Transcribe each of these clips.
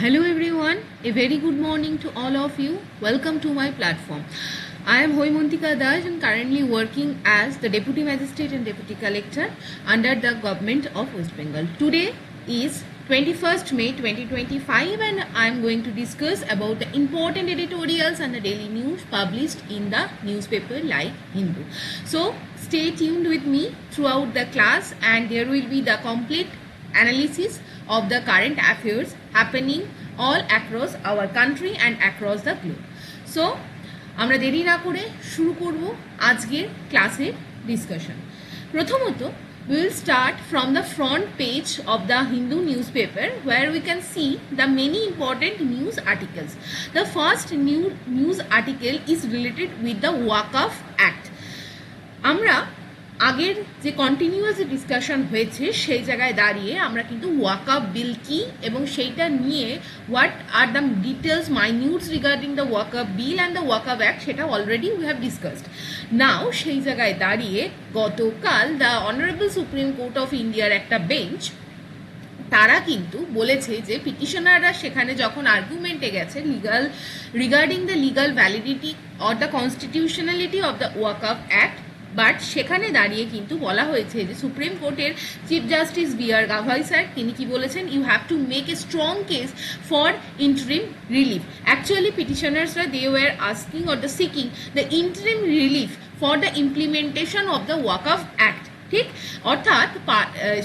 Hello everyone, a very good morning to all of you. Welcome to my platform. I am Haimontika and currently working as the Deputy Magistrate and Deputy Collector under the Government of West Bengal. Today is 21st May 2025 and I am going to discuss about the important editorials and the daily news published in the newspaper like Hindu. So stay tuned with me throughout the class and there will be the complete analysis of the current affairs happening all across our country and across the globe. So আমরা দেরি না করে শুরু করব আজকের ক্লাসের discussion. প্রথমত we will start from the front page of the Hindu newspaper where we can see the many important news articles. The first news article is related with the Waqf Act. আমরা আগের যে continuous discussion হয়েছে সেই জায়গায় দাঁড়িয়ে আমরা কিন্তু ওয়াকফ বিল কি এবং সেইটা নিয়ে what are the details minutes regarding the Waqf bill and the Waqf act সেটা already we have discussed. Now সেই জায়গায় দাঁড়িয়ে গতকাল the honourable Supreme Court of ইন্ডিয়ার একটা বেঞ্চ তারা কিন্তু বলেছে যে পিটিশনাররা সেখানে যখন আর্গুমেন্টে গেছে regarding the legal validity or the constitutionality of the Waqf act, but সেখানে দাঁড়িয়ে কিন্তু বলা হয়েছে যে সুপ্রিম কোর্টের chief justice B R. Gavai sir তিনি কি বলেছেন, you have to make a strong case for interim relief. Actually পিটিশনার্সরা they were asking or the seeking the interim relief for the implementation of the Waqf act. ঠিক, অর্থাৎ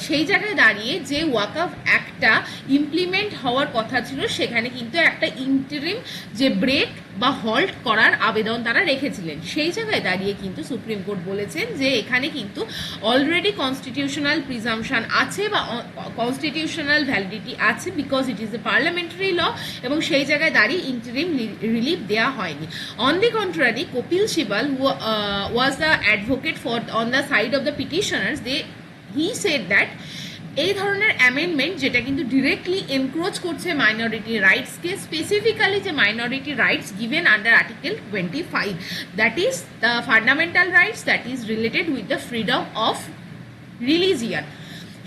সেই জায়গায় দাঁড়িয়ে যে ওয়াকফ অ্যাক্টটা ইমপ্লিমেন্ট হওয়ার কথা ছিল সেখানে কিন্তু একটা ইন্টারিম যে ব্রেক বা হল্ট করার আবেদন তারা রেখেছিলেন। সেই জায়গায় দাঁড়িয়ে কিন্তু সুপ্রিম কোর্ট বলেছেন যে এখানে কিন্তু অলরেডি কনস্টিটিউশনাল প্রিজাম্পশন আছে বা কনস্টিটিউশনাল ভ্যালিডিটি আছে because it is a parliamentary law এবং সেই জায়গায় দাঁড়িয়ে ইন্টারিম রিলিফ দেওয়া হয়নি। On the contrary Kapil Sibal was the advocate for on the side of the petitioners he said that এই ধরনের অ্যামেন্ডমেন্ট যেটা কিন্তু ডিরেক্টলি এনক্রোচ করছে মাইনরিটি রাইটসকে, স্পেসিফিক্যালি যে minority rights given under article 25 that is the fundamental rights that is related with the freedom of religion.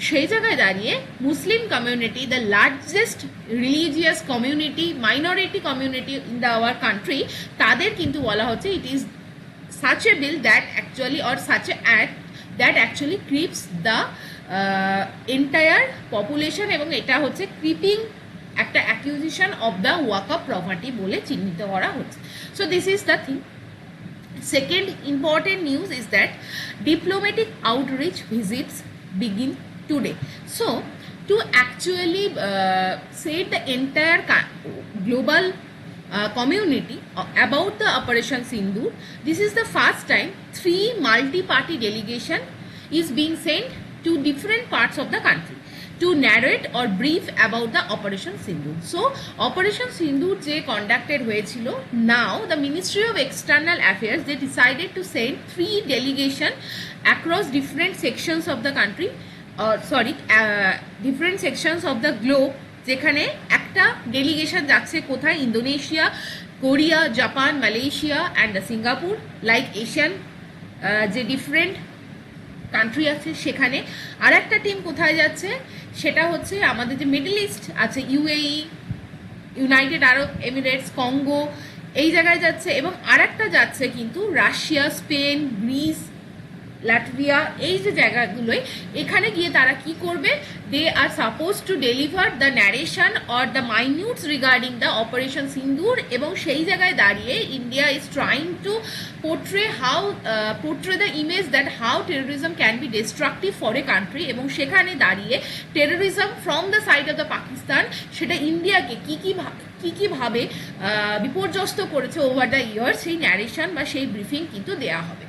সেই জায়গায় দাঁড়িয়ে Muslim community the largest religious community minority community in the our country তাদের কিন্তু বলা হচ্ছে it is such a bill that actually or such a act that actually creeps the entire population এবং এটা হচ্ছে ক্রিপিং একটা acquisition of the Waqf property বলে চিহ্নিত করা হচ্ছে। So this is the thing. Second important news is that diplomatic outreach visits begin today. So to actually set the entire global community about the Operation Sindoor, this is the first time 3 multi-party delegation is being sent to different parts of the country to narrate or brief about the Operation Sindoor. So Operation Sindoor je conducted হয়েছিল, now the Ministry of External Affairs they decided to send 3 delegation across different sections of the country different sections of the globe, যেখানে একটা delegation যাচ্ছে কোথায়, Indonesia, Korea, Japan, Malaysia and Singapore, like Asian যে different country আছে সেখানে। আর একটা team কোথায় যাচ্ছে সেটা হচ্ছে আমাদের যে মিডল ইস্ট আছে, ইউএই, ইউনাইটেড আরব এমিরেটস, কঙ্গো, এই জায়গায় যাচ্ছে এবং আর একটা যাচ্ছে কিন্তু রাশিয়া, স্পেন, গ্রিস, লাটভিয়া, এই যে জায়গাগুলোয় এখানে গিয়ে তারা কি করবে, they are suppose to deliver the narration or the minutes regarding the operation Sindoor. এবং সেই জায়গায় দাঁড়িয়ে India is trying to portray the image that how terrorism can be destructive for a country এবং সেখানে দাঁড়িয়ে terrorism from the side of the Pakistan সেটা ইন্ডিয়াকে কীভাবে বিপর্যস্ত করেছে ওভার দ্য ইয়ার, সেই ন্যারেশন বা সেই ব্রিফিং কিন্তু দেওয়া হবে।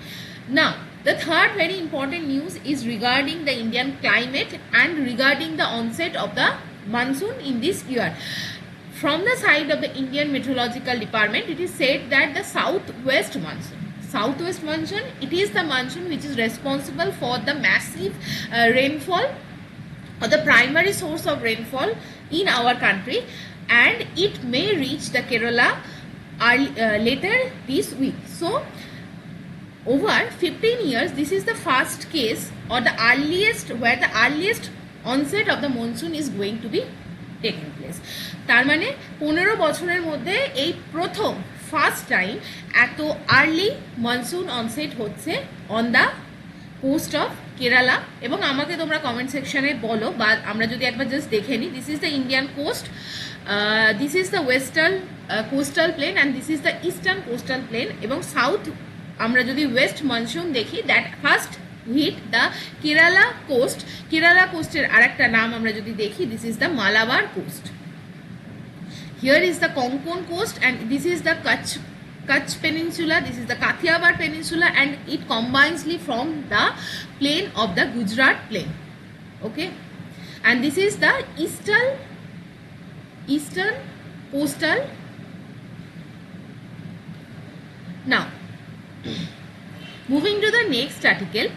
না, the third very important news is regarding the Indian climate and regarding the onset of the monsoon in this year. From the side of the Indian Meteorological Department, it is said that the southwest monsoon, it is the monsoon which is responsible for the massive rainfall or the primary source of rainfall in our country, and it may reach the Kerala later this week. So over 15 years, this is the first case or the earliest where the earliest onset of the monsoon is going to be taken place. তার মানে 15 বছরের মধ্যে এই প্রথম first time এত early monsoon onset হচ্ছে on the coast of Kerala. এবং আমাকে তোমরা কমেন্ট সেকশনে বলো, বা আমরা যদি একবার জাস্ট দেখে নিই, this is the Indian coast, this is the western coastal plain and this is the eastern coastal plain. এবং সাউথ আমরা যদি ওয়েস্ট মনসুন দেখি, that first hit the Kerala coast. Kerala কোস্টের আরেকটা নাম আমরা যদি দেখি, this is the Malabar coast. Here is the Konkan coast and this is the Kutch Peninsula, this is the Kathiawar Peninsula, and it combines from the plain of the Gujarat plain. Okay, and this is the eastern coastal. Now moving to the next article,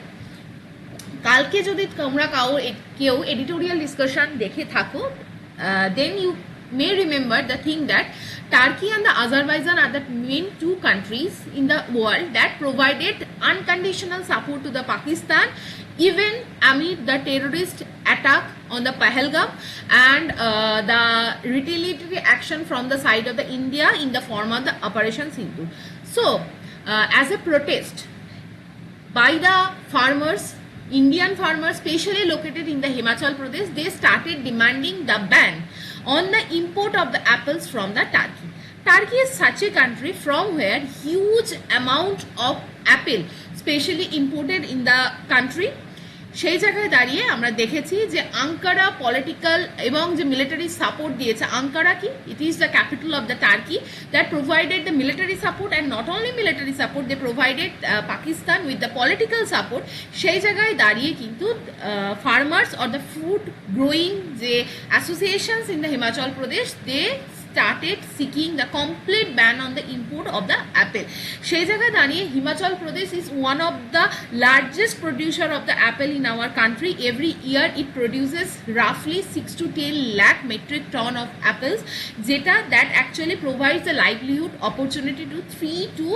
কালকে যদি তোমরা কেউ editorial discussion দেখে থাকো, then you may remember the thing that Turkey and the Azerbaijan are the main two countries in the world that provided unconditional support to the Pakistan even amid the terrorist attack on the Pahalgam and the retaliatory action from the side of the India in the form of the Operation Sindhu. So as a protest by the farmers, Indian farmers specially located in the Himachal Pradesh, they started demanding the ban on the import of the apples from the Turkey. Turkey is such a country from where huge amount of apple specially imported in the country. সেই জায়গায় দাঁড়িয়ে আমরা দেখেছি যে Ankara political এবং যে military support দিয়েছে। Ankara কি? It is the capital of the Turkey that provided the military support and not only military support, they provided Pakistan with the political support. সেই জায়গায় দাঁড়িয়ে কিন্তু farmers or the fruit growing যে associations in the Himachal Pradesh, they started seeking the complete ban on the import of the apple. সেই জায়গায় দাঁড়িয়ে Himachal Pradesh is one of the largest producer of the apple in our country. Every year it produces roughly 6 to 10 lakh metric ton of apples, যেটা that actually provides a livelihood opportunity to 3 to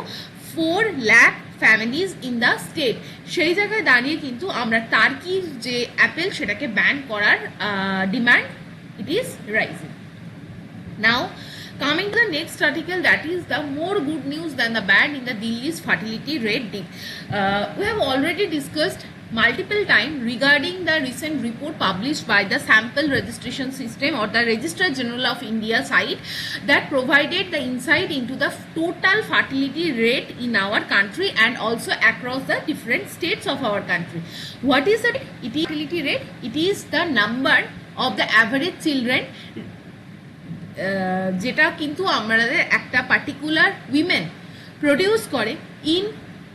4 lakh families in the state. সেই জায়গায় দাঁড়িয়ে কিন্তু আমরা টার্কির যে Apple সেটাকে ban করার demand, it is rising. Now coming to the next article, that is the more good news than the bad in the Delhi's fertility rate dip. We have already discussed multiple times regarding the recent report published by the sample registration system or the Registrar General of India site that provided the insight into the total fertility rate in our country and also across the different states of our country. What is the fertility rate? It is the number of the average children যেটা কিন্তু আমাদের একটা particular women produce করে in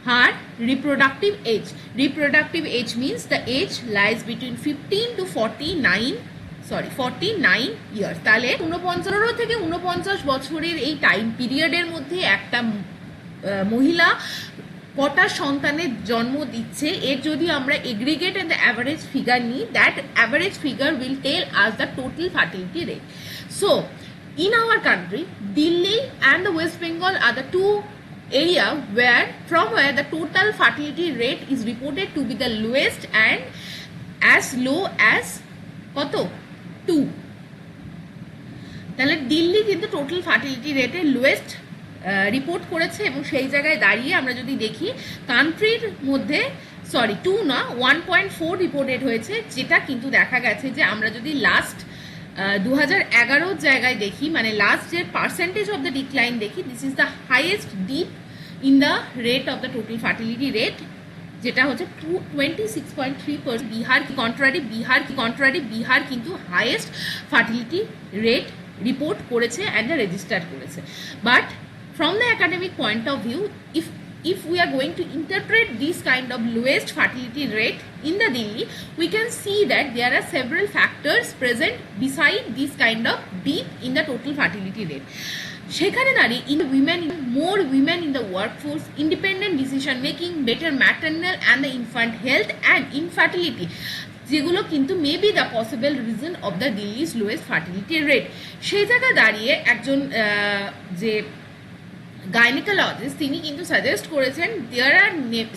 her reproductive age. Reproductive age means the age lies between 15 to 49 years. তাহলে 49 থেকে 49 বছরের এই time পিরিয়ডের মধ্যে একটা মহিলা কটা সন্তানের জন্ম দিচ্ছে, এর যদি আমরা aggregate and the average figure নিই, that average figure will tell us the total fertility rate. So in our country, Delhi and the West Bengal are the two areas from where the total fertility rate is reported to be the lowest and as low as কত 2. তাহলে দিল্লি কিন্তু total fertility রেটের lowest report করেছে। এবং সেই জায়গায় দাঁড়িয়ে আমরা যদি দেখি কান্ট্রির মধ্যে 2 না 1.4 রিপোর্টেড হয়েছে, যেটা কিন্তু দেখা গেছে যে আমরা যদি লাস্ট 2011 জায়গায় দেখি, মানে লাস্ট যে পার্সেন্টেজ অফ দ্য ডিক্লাইন দেখি, this is the highest deep in the rate of the total fertility rate, যেটা হচ্ছে 26.3%। বিহার কিন্তু হাইয়েস্ট ফার্টিলিটি রেট রিপোর্ট করেছে অ্যান্ড রেজিস্টার করেছে। But from the academic point of view, if we are going to interpret this kind of lowest fertility rate in the Delhi, we can see that there are several factors present beside this kind of dip in the total fertility rate. সেখানে দাঁড়িয়ে more women in the workforce, independent decision making, better maternal and the infant health and infertility, যেগুলো কিন্তু may be the possible reason of the Delhi's lowest fertility rate. সেই জায়গায় দাঁড়িয়ে একজন যে gynaecologist তিনি কিন্তু সাজেস্ট করেছেন there are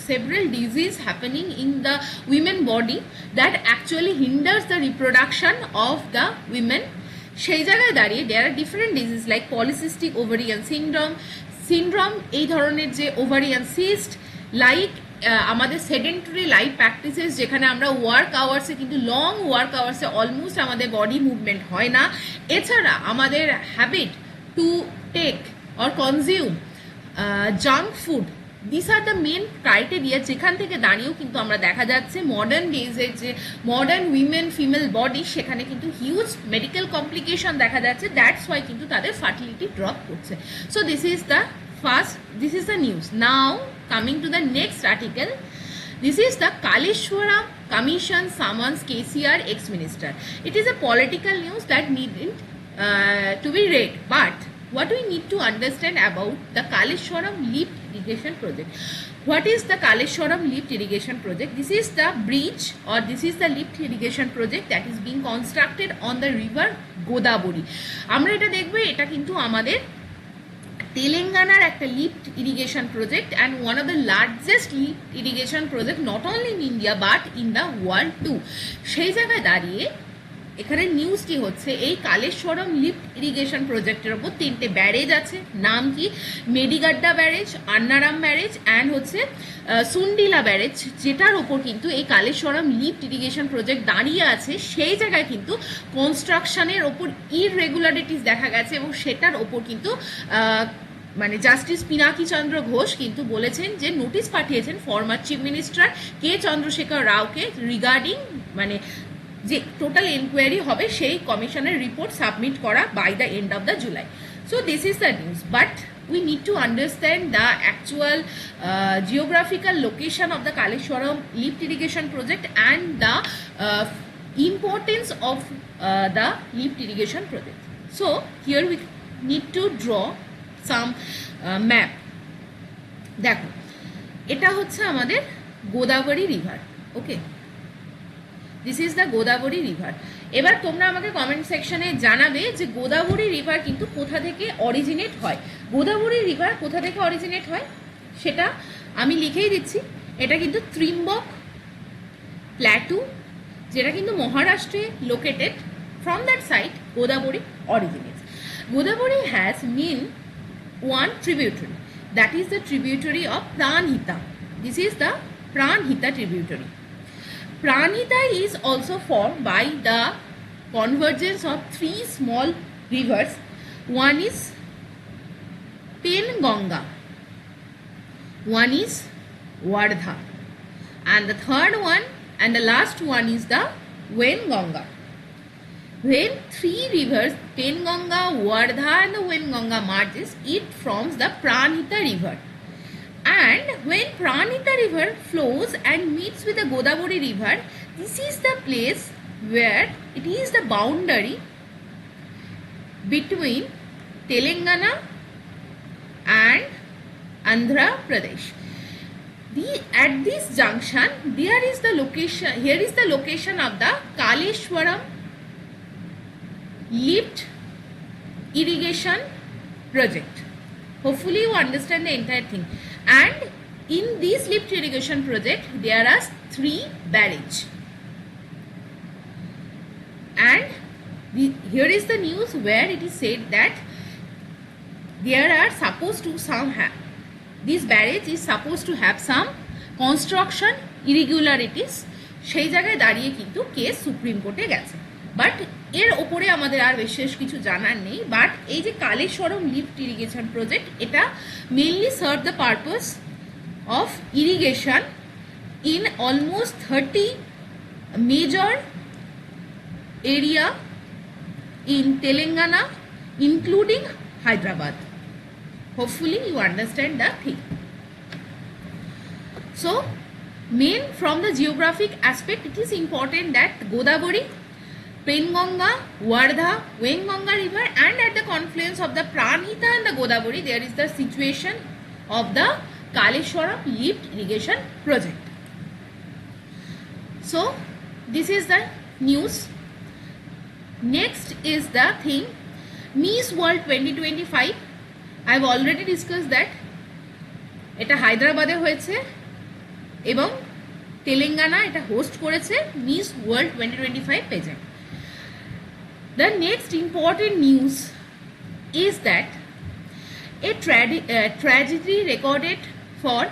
several disease happening in the women body that actually hinders the reproduction of the women. সেই জায়গায় দাঁড়িয়ে there are different disease like polycystic ovarian syndrome, এই ধরনের যে ওভারিয়ান সিস্ট, লাইক আমাদের সেডেন্টারি লাইফ প্র্যাকটিসেস যেখানে আমরা work আওয়ার্সে কিন্তু লং ওয়ার্ক আওয়ার্সে অলমোস্ট আমাদের বডি মুভমেন্ট হয় না, এছাড়া আমাদের habit to take or consume junk food, this are the main criteria যেখান থেকে দাঁড়িয়েও কিন্তু আমরা দেখা যাচ্ছে মডার্ন ডেজের যে মডার্ন উইমেন ফিমেল বডি সেখানে কিন্তু হিউজ মেডিকেল কমপ্লিকেশন দেখা যাচ্ছে, দ্যাটস ওয়াই কিন্তু তাদের ফার্টিলিটি ড্রপ করছে। So this is the news. Now coming to the next article, this is the Kaleshwaram Commission summons KCR ex-minister. It is a political news that needn't to be read, but what we need to understand about the Kaleshwaram lift irrigation project. What is the Kaleshwaram lift irrigation project? This is the bridge or this is the lift irrigation project that is being constructed on the river Godavari. আমরা এটা দেখব, এটা কিন্তু আমাদের তেলেঙ্গানার একটা lift irrigation project and one of the largest lift irrigation project not only in India but in the world too. সেই জায়গায় দাঁড়িয়ে এখানে নিউজটি হচ্ছে এই কালেশ্বরম লিফট ইরিগেশন প্রজেক্টের ওপর 3টে ব্যারেজ আছে। নাম কি? মেডিগাড্ডা ব্যারেজ, আন্নারাম ব্যারেজ অ্যান্ড হচ্ছে সুন্ডিলা ব্যারেজ, যেটার ওপর কিন্তু এই কালেশ্বরম লিফট ইরিগেশন প্রজেক্ট দাঁড়িয়ে আছে। সেই জায়গায় কিন্তু কনস্ট্রাকশনের ওপর ইররেগুলারিটিস দেখা গেছে এবং সেটার ওপর কিন্তু মানে জাস্টিস পিনাকি চন্দ্র ঘোষ কিন্তু বলেছেন যে নোটিশ পাঠিয়েছেন former chief minister K Chandrashekar রাওকে রিগার্ডিং মানে যে টোটাল এনকোয়ারি হবে সেই কমিশনের রিপোর্ট সাবমিট করা by the end of the July. So this is the news, but we need to understand the actual geographical location of the Kaleshwaram lift irrigation project and the importance of the lift irrigation project. So here we need to draw some map. দেখো, এটা হচ্ছে আমাদের Godavari river, okay, this is the Godavari river. এবার তোমরা আমাকে comment সেকশনে জানাবে যে গোদাবরী রিভার কিন্তু কোথা থেকে অরিজিনেট হয়। গোদাবরী রিভার কোথা থেকে অরিজিনেট হয় সেটা আমি লিখেই দিচ্ছি। এটা কিন্তু ত্রিম্বক প্ল্যাটু, যেটা কিন্তু মহারাষ্ট্রে located. From that side Godavari originates. Godavari has main one tributary, that is the tributary of Pranhita. This is the Pranhita tributary. Pranhita is also formed by the convergence of 3 small rivers. One is Penganga, one is Wardha, and the third one and the last one is the Wenganga. When 3 rivers, Penganga, Wardha and the Wenganga merges, it forms the Pranhita river. And when Pranhita river flows and meets with the Godavari river, this is the place where it is the boundary between Telangana and Andhra Pradesh. At this junction, here is the location of the Kaleshwaram lift irrigation project. Hopefully you understand the entire thing. And in this lift irrigation project there are 3 barrages. And here is the news where it is said that there are supposed to this barrage is supposed to have some construction irregularities. সেই জায়গায় দাঁড়িয়ে কিন্তু case supreme কোর্টে গেছে, but এর ওপরে আমাদের আর বিশেষ কিছু জানার নেই। বাট এই যে কালেশ্বরম লিফট ইরিগেশন প্রজেক্ট, এটা mainly serve the purpose of irrigation in almost 30 major area in Telangana including Hyderabad. Hopefully you understand the thing. So main from the geographic aspect, it is important that Godavari, Penganga, Wardha, Wenganga river and at the confluence of the Pranhita and the Godavari there is the situation of the Kaleshwaram lift irrigation project. So this is the news. Next is the thing, Miss World 2025. I have already discussed that এটা হায়দ্রাবাদে হয়েছে এবং তেলেঙ্গানা এটা host করেছে miss world 2025 পেজেন্ট। The next important news is that a tragedy recorded for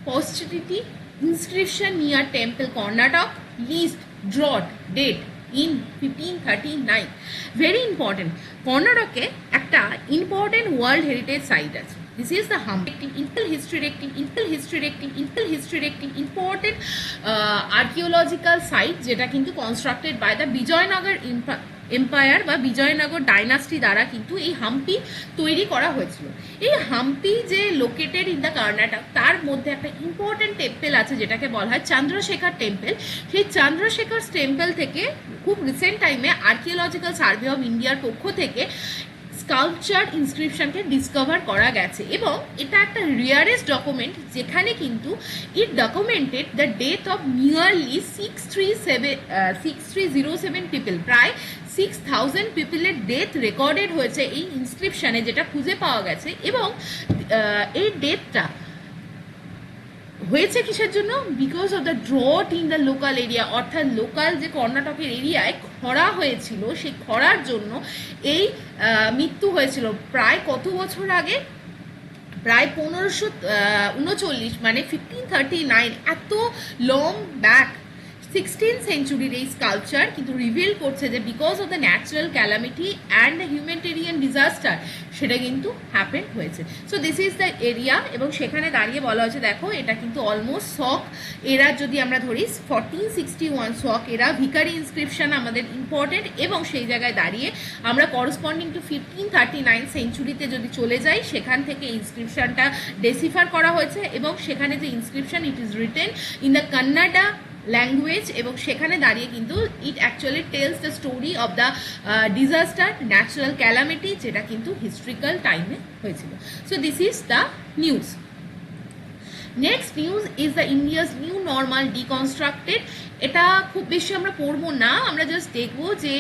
posterity, inscription near temple Karnataka, least drought date in 1539. Very important. Karnatake একটা important world heritage site আছে. This is the important archaeological site যেটা কিন্তু constructed by the Vijayanagar empire বা Bijoynagar dynasty দ্বারা কিন্তু এই হাম্পি তৈরি করা হয়েছিল। এই হাম্পি যে লোকেটেড ইন দ্য কর্ণাটক, তার মধ্যে একটা ইম্পর্টেন্ট টেম্পল আছে যেটাকে বলা হয় চন্দ্রশেখর টেম্পল। সেই চন্দ্রশেখর টেম্পল থেকে খুব রিসেন্ট টাইমে আর্কিওলজিক্যাল সার্ভে অফ ইন্ডিয়ার পক্ষ থেকে স্কাল্পচার ইনস্ক্রিপশনকে ডিসকভার করা গেছে এবং এটা একটা রিয়ারেস্ট ডকুমেন্ট যেখানে কিন্তু it documented the death of nearly 6307 people, প্রায় 6000 পিপলের ডেথ রেকর্ডেড হয়েছে এই ইনস্ক্রিপশনে, যেটা খুঁজে পাওয়া গেছে। এবং এই ডেথটা হয়েছে কিসের জন্য? Because of the drought in the local area, অর্থাৎ লোকাল যে কর্ণাটকের এরিয়ায় খরা হয়েছিল, সেই খরার জন্য এই মৃত্যু হয়েছিল। প্রায় কত বছর আগে? প্রায় 1539, মানে 1539, এত লং ব্যাক 16th সেঞ্চুরির এই স্কাল্পচার কিন্তু রিভিল করছে যে because of the natural calamity and the humanitarian disaster সেটা কিন্তু হ্যাপেন হয়েছে। So this is the area, এবং সেখানে দাঁড়িয়ে বলা হয়েছে দেখো এটা কিন্তু অলমোস্ট শক এরা যদি আমরা ধরি 1461 শক এরা ভিকারি ইনস্ক্রিপশন আমাদের ইম্পর্টেন্ট, এবং সেই জায়গায় দাঁড়িয়ে আমরা করসপন্ডিং টু 1539 সেঞ্চুরিতে যদি চলে যাই, সেখান থেকে ইনস্ক্রিপশনটা ডেসিফার করা হয়েছে এবং সেখানে যে inscription it is written in the Kannada language, এবং সেখানে দাঁড়িয়ে কিন্তু it actually tells the story of the disaster, natural calamity, যেটা কিন্তু হিস্ট্রিক্যাল টাইমে হয়েছিল। So this is the news. Next news is the India's new normal deconstructed. এটা খুব বেশি আমরা পড়বো না, আমরা জাস্ট দেখবো যে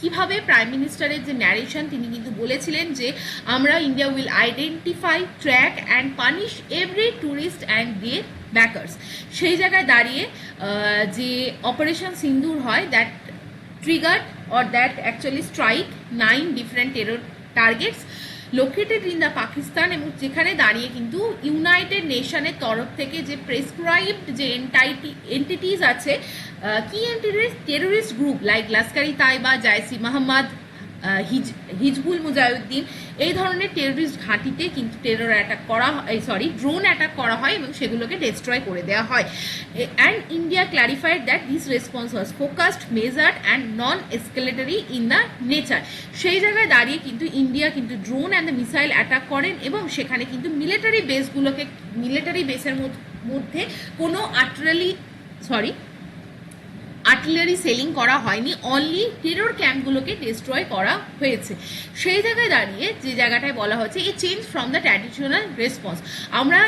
কিভাবে প্রাইম মিনিস্টারের যে ন্যারেশন, তিনি কিন্তু বলেছিলেন যে আমরা India will identify, track and punish every tourist and their backers. সেই জায়গায় দাঁড়িয়ে যে অপারেশন সিন্দুর হয়, that triggered or that actually strike 9 different terror targets located in the Pakistan, এবং যেখানে দাঁড়িয়ে কিন্তু ইউনাইটেড নেশনের তরফ থেকে যে প্রেসক্রাইবড যে এন্টিটিস আছে, কি entities? Terrorist group like Lashkar-e Taiba, Jaish-e Mohammed, Hizbul Mujahideen, এই ধরনের টেরোরিস্ট ঘাঁটিতে কিন্তু টেরর অ্যাটাক করা হয়, ড্রোন অ্যাটাক করা হয় এবং সেগুলোকে ডিস্ট্রয় করে দেওয়া হয়। And India clarified that this response was focused, measured and non escalatory in the nature. সেই জায়গায় দাঁড়িয়ে কিন্তু ইন্ডিয়া কিন্তু drone and the missile attack করেন, এবং সেখানে কিন্তু মিলিটারি বেসের মধ্যে কোনো আর্টিলারি সেলিং করা হয়নি, অনলি টেরর ক্যাম্পগুলোকে ডিস্ট্রয় করা হয়েছে। সেই জায়গায় দাঁড়িয়ে যে জায়গাটায় বলা হচ্ছে a change from the traditional response, আমরা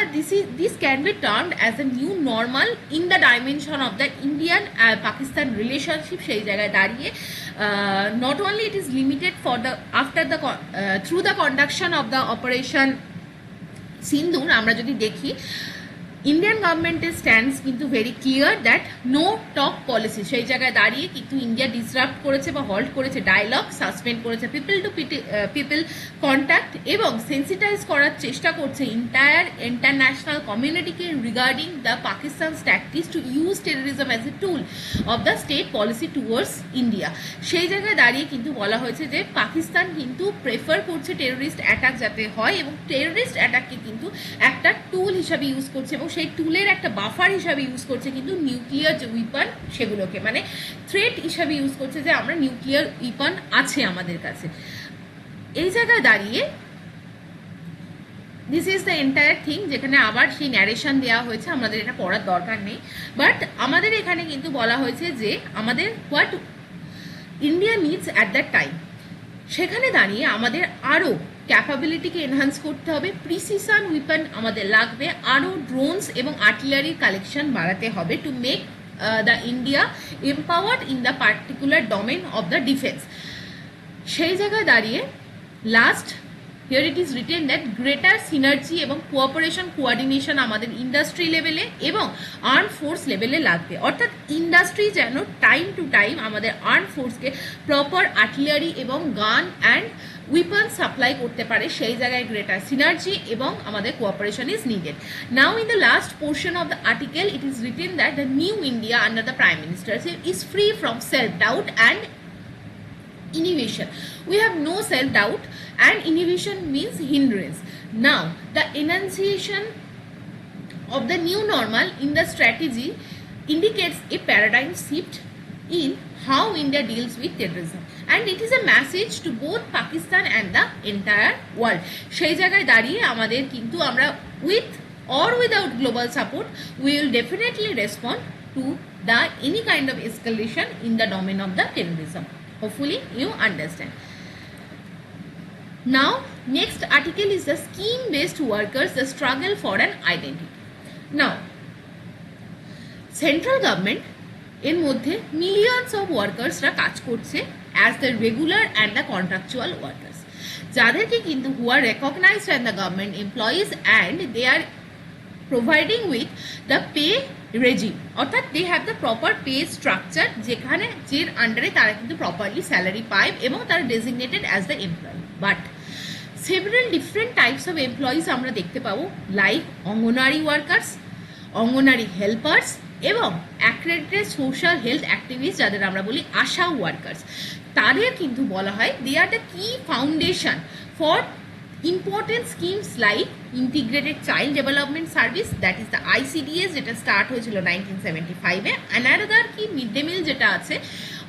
this can be termed as a new normal in the dimension of the Indian Pakistan relationship. সেই জায়গায় দাঁড়িয়ে not only it is limited for the through the conduction of the operation Sindoor. আমরা যদি দেখি Indian গভর্নমেন্টের stands কিন্তু very clear that no talk policy. সেই জায়গায় দাঁড়িয়ে কিন্তু ইন্ডিয়া ডিসরাপ্ট করেছে বা হল্ট করেছে ডায়ালগ, সাসপেন্ড করেছে পিপল টু পিপল কন্ট্যাক্ট, এবং সেন্সিটাইজ করার চেষ্টা করছে ইন্টারন্যাশনাল কমিউনিটিকে regarding the Pakistan's tactics to use terrorism as a tool of the state policy towards India. সেই জায়গায় দাঁড়িয়ে কিন্তু বলা হয়েছে যে পাকিস্তান কিন্তু প্রেফার করছে টেরোরিস্ট অ্যাটাক যাতে হয়, এবং টেরোরিস্ট অ্যাটাককে কিন্তু একটা টুল হিসাবে ইউজ করছে, এবং সেই টুলের একটা বাফার হিসাবে ইউজ করছে কিন্তু নিউক্লিয়ার যে উইপন সেগুলোকে, মানে থ্রেট হিসাবে ইউজ করছে যে আমরা নিউক্লিয়ার উইপন আছে আমাদের কাছে। এই জায়গায় দাঁড়িয়ে this is the entire thing, যেখানে আবার সেই ন্যারেশন দেওয়া হয়েছে, আমাদের এটা পড়ার দরকার নেই, বাট আমাদের এখানে কিন্তু বলা হয়েছে যে আমাদের what India needs at that time. সেখানে দাঁড়িয়ে আমাদের আরও ক্যাপাবিলিটিকে এনহান্স করতে হবে, প্রিসিশন উইপন আমাদের লাগবে, আরও ড্রোনস এবং আর্টিলারির কালেকশন বাড়াতে হবে to make the India empowered in the particular domain of the defence. সেই জায়গায় দাঁড়িয়ে last here it is written that greater synergy এবং কোঅপারেশন কোঅর্ডিনেশন আমাদের ইন্ডাস্ট্রি লেভেলে এবং আর্ম ফোর্স লেভেলে লাগবে, অর্থাৎ ইন্ডাস্ট্রি যেন টাইম টু টাইম আমাদের আর্ম ফোর্সকে প্রপার আর্টিলারি এবং গান অ্যান্ড উইপন সাপ্লাই করতে পারে, সেই জায়গায় গ্রেটার সিনার্জি এবং আমাদের cooperation is needed. Now in the last portion of the article it is written that the new India under the prime minister is free from self doubt and innovation. We have no self-doubt and innovation means hindrance. Now, the enunciation of the new normal in the strategy indicates a paradigm shift in how India deals with terrorism. And it is a message to both Pakistan and the entire world. সেই জায়গায় দাঁড়িয়ে আমাদের কিন্তু আমরা with or without global support, we will definitely respond to the any kind of escalation in the domain of the terrorism. Hopefully you understand. Now next article is the scheme based workers, the struggle for an identity. Now central government এর মধ্যে millions of workersরা কাজ করছে as the regular and the contractual workers, যাদেরকে কিন্তু who are recognized as the government employees and they are providing with the pay regime, অর্থাৎ they have the proper pay structure যেখানে যের আন্ডারে তারা কিন্তু প্রপারলি স্যালারি পায় এবং তারা designated as the employee. But several different types of employees আমরা দেখতে পাবো, like anganwadi workers, anganwadi helpers এবং অ্যাক্রেডিটেড সোশ্যাল হেলথ অ্যাক্টিভিস্ট যাদের আমরা বলি আশা ওয়ার্কার্স। তাদের কিন্তু বলা হয় they are the key foundation for important schemes like integrated child development service, that is the ICDS যেটা স্টার্ট হয়েছিল 1975 এ, another কি মিড ডে মিল যেটা আছে,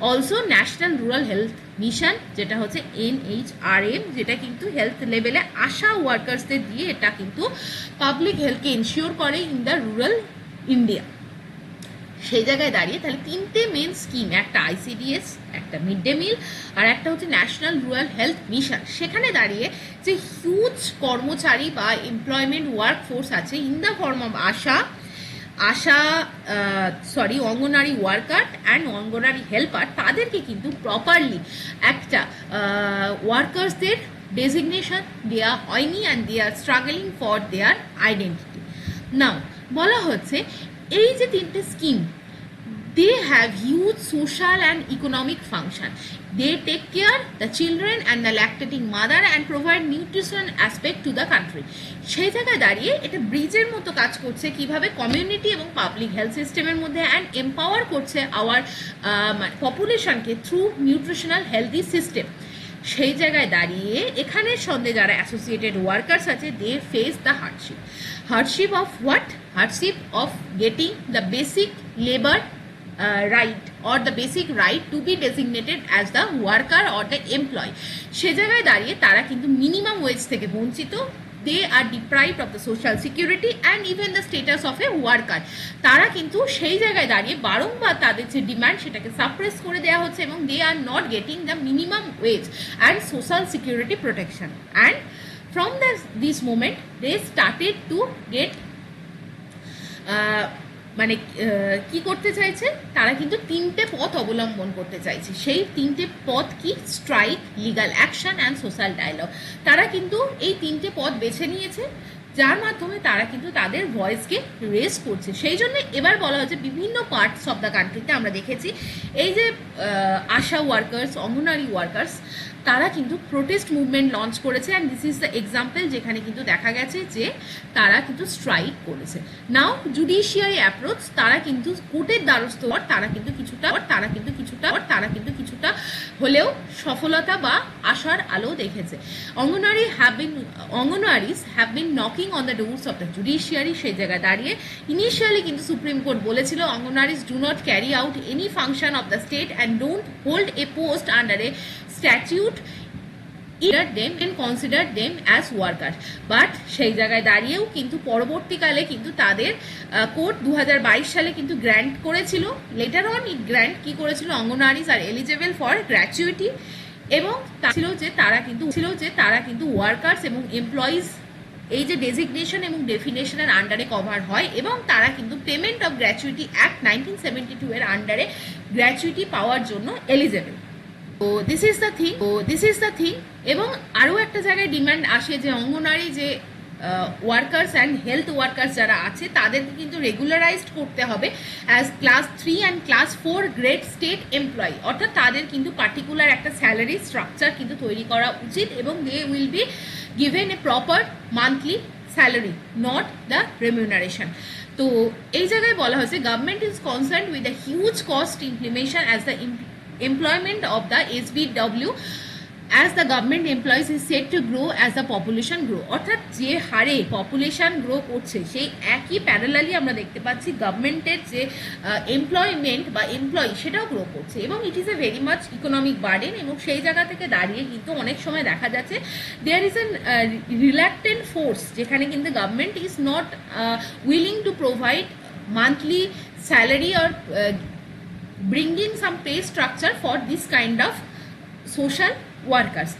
also national rural health mission যেটা হচ্ছে NHRM, যেটা কিন্তু হেলথ লেভেলে আশা ওয়ার্কার্সদের দিয়ে এটা কিন্তু পাবলিক হেলথকে ইনশিওর করে ইন দ্য রুরাল ইন্ডিয়া। সেই জায়গায় দাঁড়িয়ে তাহলে তিনটে মেন স্কিম, একটা ICDS, একটা মিড ডে মিল আর একটা হচ্ছে ন্যাশনাল রুরাল হেলথ মিশন, সেখানে দাঁড়িয়ে যে হিউজ কর্মচারী বা এমপ্লয়মেন্ট ওয়ার্ক ফোর্স আছে in the form of anganwadi worker and anganwadi helper, তাদেরকে কিন্তু প্রপারলি একটা ওয়ার্কার্সদের ডেজিগনেশন দেওয়া হয়নি and they are struggling for their identity. Now বলা হচ্ছে এই যে তিনটে scheme, they have huge social and economic function. They take care the children and the lactating mother and provide nutrition aspect to the country. সেই জায়গায় দাঁড়িয়ে এটা ব্রিজের মতো কাজ করছে কিভাবে কমিউনিটি এবং পাবলিক হেলথ সিস্টেমের মধ্যে অ্যান্ড এম্পাওয়ার করছে আওয়ার পপুলেশনকে থ্রু নিউট্রিশনাল হেলদি সিস্টেম। সেই জায়গায় দাঁড়িয়ে এখানের সঙ্গে যারা অ্যাসোসিয়েটেড ওয়ার্কার্স আছে they face the hardship of what? Hardship of getting the basic labor right or the basic right to be designated as the worker or the employee. সে জায়গায় দাঁড়িয়ে তারা কিন্তু মিনিমাম ওয়েজ থেকে বঞ্চিত, they are deprived of the social security and even the status of a worker. তারা কিন্তু সেই জায়গায় দাঁড়িয়ে বারংবার তাদের যে ডিমান্ড সেটাকে সাপ্রেস করে দেওয়া হচ্ছে এবং they are not getting the minimum wage and social security protection. And from this moment they started to get মানে কি করতে চাইছে, তারা কিন্তু তিনটে পথ অবলম্বন করতে চাইছে। সেই তিনটে পথ কি? Strike, legal action and social dialogue. তারা কিন্তু এই তিনটে পথ বেছে নিয়েছে যার মাধ্যমে তারা কিন্তু তাদের ভয়েসকে রেজ করছে। সেই জন্য এবার বলা হচ্ছে বিভিন্ন পার্টস অফ দ্য কান্ট্রিতে আমরা দেখেছি এই যে আশা ওয়ার্কার্স, অঙ্গনওয়াড়ি ওয়ার্কার্স, তারা কিন্তু প্রোটেস্ট মুভমেন্ট লঞ্চ করেছে and this is the example যেখানে কিন্তু দেখা গেছে যে তারা কিন্তু স্ট্রাইক করেছে। নাও জুডিশিয়ারি অ্যাপ্রোচ, তারা কিন্তু কোর্টের দ্বারস্থ হওয়ার তারা কিন্তু কিছুটা হলেও সফলতা বা আশার আলো দেখেছে। Anganwadis have been knocking on the doors of the judiciary. সেই জায়গায় দাঁড়িয়ে ইনিশিয়ালি কিন্তু সুপ্রিম কোর্ট বলেছিল anganwadis do not carry out any function of the state and don't hold a post under a statute them and consider them as workers. But সেই জায়গায় দাঁড়িয়েও কিন্তু পরবর্তীকালে কিন্তু তাদের কোর্ট 2022 সালে কিন্তু গ্র্যান্ট করেছিল, লেটার অন ইট গ্র্যান্ট কি করেছিল, অঙ্গনওয়াড়িজ আর এলিজেবল ফর গ্র্যাচুইটি এবং ছিল যে তারা কিন্তু ওয়ার্কার্স এবং এমপ্লয়িজ এই যে ডেজিগনেশন এবং ডেফিনেশনের আন্ডারে কভার হয় এবং তারা কিন্তু পেমেন্ট অফ গ্র্যাচুইটি অ্যাক্ট 1972 এর আন্ডারে গ্র্যাচুইটি পাওয়ার জন্য eligible. This is the thing এবং আরও একটা জায়গায় ডিমান্ড আসে যে অঙ্গনারী যে ওয়ার্কার্স অ্যান্ড হেলথ ওয়ার্কার্স যারা আছে তাদেরকে কিন্তু রেগুলারাইজড করতে হবে as class 3 and class 4 grade state employee, অর্থাৎ তাদের কিন্তু পার্টিকুলার একটা স্যালারি স্ট্রাকচার কিন্তু তৈরি করা উচিত এবং they will be given a proper monthly salary, not the remuneration. তো এই জায়গায় বলা হয়েছে government is concern with the huge cost implementation as the employment of the SBW as the government employees is set to grow as the population grow, অর্থাৎ যে হারে population grow করছে সেই একই প্যারালালি আমরা দেখতে পাচ্ছি গভর্নমেন্টের যে এমপ্লয়মেন্ট বা এমপ্লয়ি সেটাও গ্রো করছে এবং it is a very much economic burden এবং সেই জায়গা থেকে দাঁড়িয়ে কিন্তু অনেক সময় দেখা যাচ্ছে there is an reluctant force যেখানে কিন্তু government is not willing to provide monthly salary or bringing some pay structure for this kind of social workers.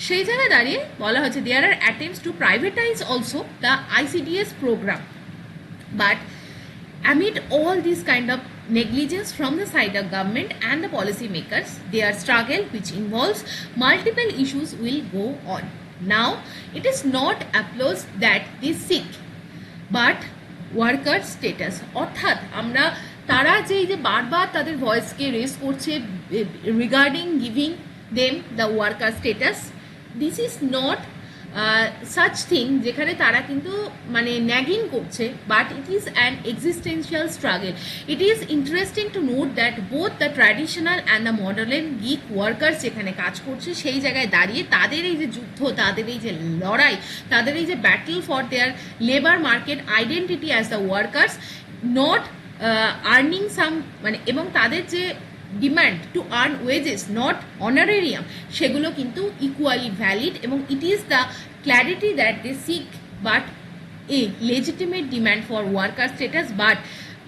সেই জায়গায় দাঁড়িয়ে বলা হচ্ছে there are attempts to privatize also the ICDS program, but amid all this kind of negligence from the side of government and the policy makers, their struggle which involves multiple issues will go on. Now it is not applause that they seek but worker status, অর্থাৎ আমরা তারা যে বারবার তাদের ভয়েসকে raise করছে regarding giving them the worker status, this is not such thing যেখানে তারা কিন্তু মানে ন্যাগিং করছে, but it is an existential struggle. It is interesting to note that both the traditional and the modern gig workers যেখানে কাজ করছে সেই জায়গায় দাঁড়িয়ে তাদের এই যে যুদ্ধ, তাদের এই যে লড়াই, তাদের এই যে battle for their labour market identity as the workers, not earning some মানে এবং তাদের যে demand to earn wages not honorarium সেগুলো কিন্তু ইকুয়ালি ভ্যালিড এবং it is the clarity that they seek but a legitimate demand for worker status, but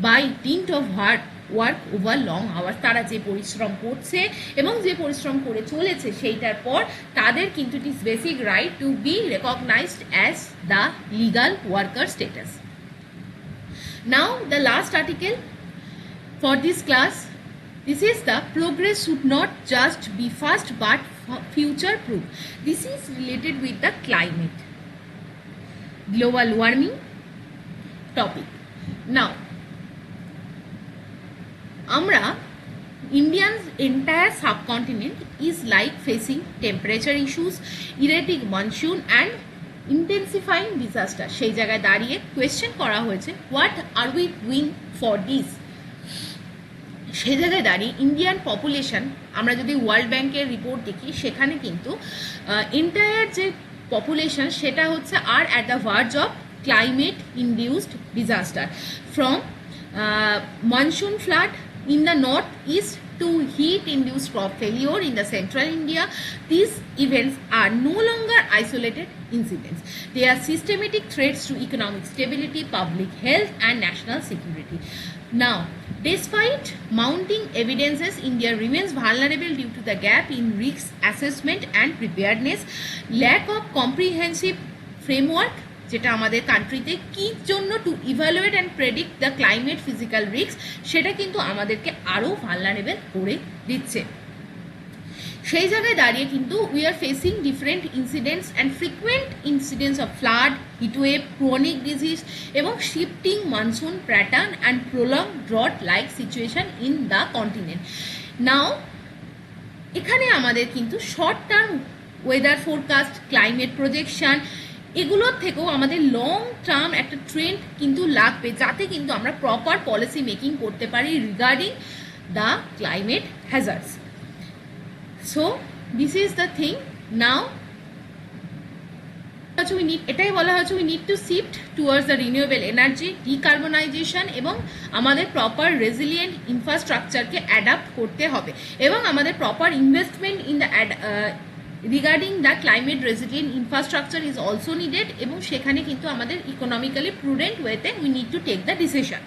by dint of hard work over long hours, তারা যে পরিশ্রম করছে এবং যে পরিশ্রম করে চলেছে সেইটার পর তাদের কিন্তু it is basic right to be recognised as the legal worker status. Now the last article for this class, this is the progress should not just be fast but future proof. This is related with the climate, global warming topic. Now আমরা India's entire subcontinent is like facing temperature issues, erratic monsoon and intensifying disaster. সেই জায়গায় দাঁড়িয়ে question করা হয়েছে what are we doing for this. সেই জায়গায় দাঁড়িয়ে Indian population আমরা যদি ওয়ার্ল্ড ব্যাংকের রিপোর্ট দেখি সেখানে কিন্তু এন্টায়ার যে পপুলেশন সেটা হচ্ছে আর at the verge of climate induced disaster from monsoon flood in the northeast to heat-induced crop failure in the central India. These events are no longer isolated incidents. They are systematic threats to economic stability, public health and national security. Now, despite mounting evidences, India remains vulnerable due to the gap in risk assessment and preparedness, lack of comprehensive framework যেটা আমাদের কান্ট্রিতে কি জন্য to evaluate and predict the climate physical risk সেটা কিন্তু আমাদেরকে আরও vulnerable করে দিচ্ছে। সেই জায়গায় দাঁড়িয়ে কিন্তু we are facing different incidents and frequent incidents of flood, heatwave, chronic disease এবং shifting monsoon pattern and prolong drought like situation in the continent. Now এখানে আমাদের কিন্তু short term weather forecast, climate projection এগুলোর থেকেও আমাদের long term একটা trend কিন্তু লাগবে যাতে কিন্তু আমরা প্রপার পলিসি মেকিং করতে পারি regarding the climate hazards. So this is the thing. Now এটাই বলা হচ্ছে we need to shift towards the renewable energy, decarbonisation এবং আমাদের প্রপার রেজিলিয়েন্ট ইনফ্রাস্ট্রাকচারকে অ্যাডাপ্ট করতে হবে এবং আমাদের proper investment in the regarding the climate resilient infrastructure is also needed এবং সেখানে কিন্তু আমাদের ইকোনমিক্যালি প্রুডেন্ট ওয়েতে we need to take the decision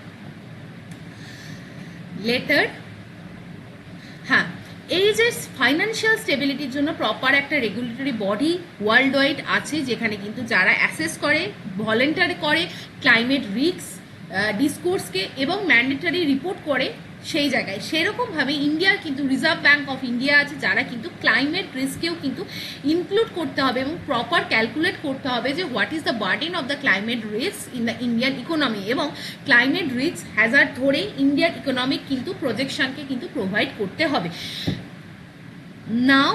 later. হ্যাঁ, এই যে ফাইন্যান্সিয়াল স্টেবিলিটির জন্য প্রপার একটা রেগুলেটরি বডি ওয়ার্ল্ড ওয়াইড আছে যেখানে কিন্তু যারা অ্যাসেস করে, ভলেন্টারি করে ক্লাইমেট রিস্ক ডিসকোর্সকে এবং ম্যান্ডেটরি রিপোর্ট করে সেই জায়গায় সেরকমভাবে ইন্ডিয়ার কিন্তু রিজার্ভ ব্যাঙ্ক অফ ইন্ডিয়া আছে, যারা কিন্তু ক্লাইমেট রিস্ককেও কিন্তু ইনক্লুড করতে হবে এবং প্রপার ক্যালকুলেট করতে হবে যে what is the burden of the climate risk in the Indian economy, এবং ক্লাইমেট রিস্ক হ্যাজার্ড ধরে ইন্ডিয়ান ইকোনমিক কিন্তু প্রজেকশনকে কিন্তু প্রোভাইড করতে হবে। নাও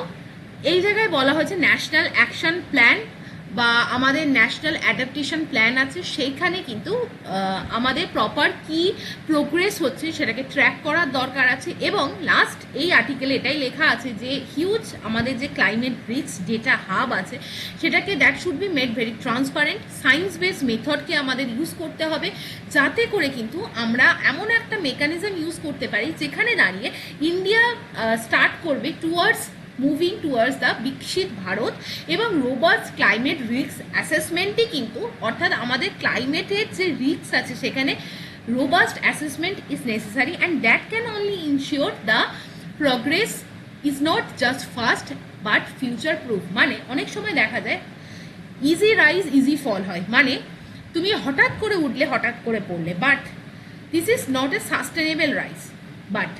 এই জায়গায় বলা হয়েছে ন্যাশনাল অ্যাকশন প্ল্যান বা আমাদের ন্যাশনাল অ্যাডাপ্টেশন প্ল্যান আছে, সেইখানে কিন্তু আমাদের প্রপার কি প্রোগ্রেস হচ্ছে সেটাকে ট্র্যাক করার দরকার আছে। এবং লাস্ট এই আর্টিকেলে এটাই লেখা আছে যে হিউজ আমাদের যে ক্লাইমেট রিস্ক ডেটা হাব আছে সেটাকে that should be made very transparent, science base মেথডকে আমাদের ইউজ করতে হবে, যাতে করে কিন্তু আমরা এমন একটা মেকানিজম ইউজ করতে পারি যেখানে দাঁড়িয়ে ইন্ডিয়া স্টার্ট করবে মুভিং টুয়ার্ডস দ্য বিকশিত ভারত, এবং রোবাস্ট ক্লাইমেট রিস্ক অ্যাসেসমেন্টই কিন্তু, অর্থাৎ আমাদের ক্লাইমেটের যে রিস্ক আছে সেখানে robust assessment is necessary, and that can only ensure the progress is not just fast but future proof. মানে অনেক সময় দেখা যায় ইজি রাইজ ইজি ফল হয়, মানে তুমি হঠাৎ করে উঠলে হঠাৎ করে পড়লে, but this is not a sustainable rise. But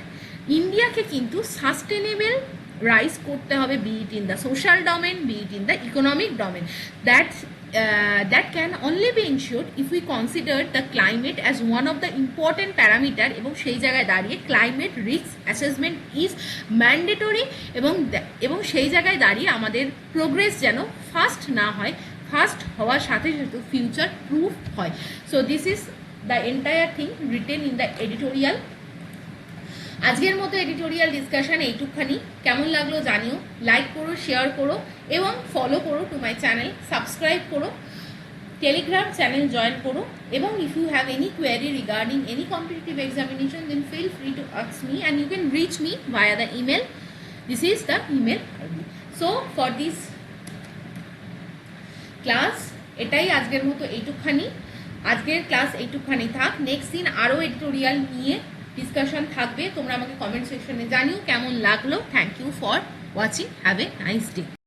ইন্ডিয়াকে কিন্তু সাস্টেনেবল rise করতে হবে, be it in the social domain, be it in the economic domain. That can only be ensured if we consider the climate as one of the important parameter, এবং সেই জায়গায় দাঁড়িয়ে climate risk assessment is mandatory, এবং সেই জায়গায় দাঁড়িয়ে আমাদের progress যেন ফাস্ট না হয়, ফাস্ট হওয়ার সাথে সাথে ফিউচার প্রুফ হয়। So this is the entire thing written in the editorial. আজকের মতো এডিটোরিয়াল ডিসকাশন এইটুকখানি। কেমন লাগলো জানিও, লাইক করো, শেয়ার করো এবং ফলো করো টু মাই চ্যানেল, সাবস্ক্রাইব করো, টেলিগ্রাম চ্যানেল জয়েন করো, এবং if you have any query regarding any competitive examination then feel free to ask me and you can reach me via the email. This is the email ID. So for this class এটাই আজকের মতো এইটুকখানি, আজকের class এইটুকখানি থাক। Next দিন আরও editorial নিয়ে discussion থাকবে, তোমরা আমাকে কমেন্ট সেকশনে জানিও কেমন লাগলো। Thank you for watching, have a nice day.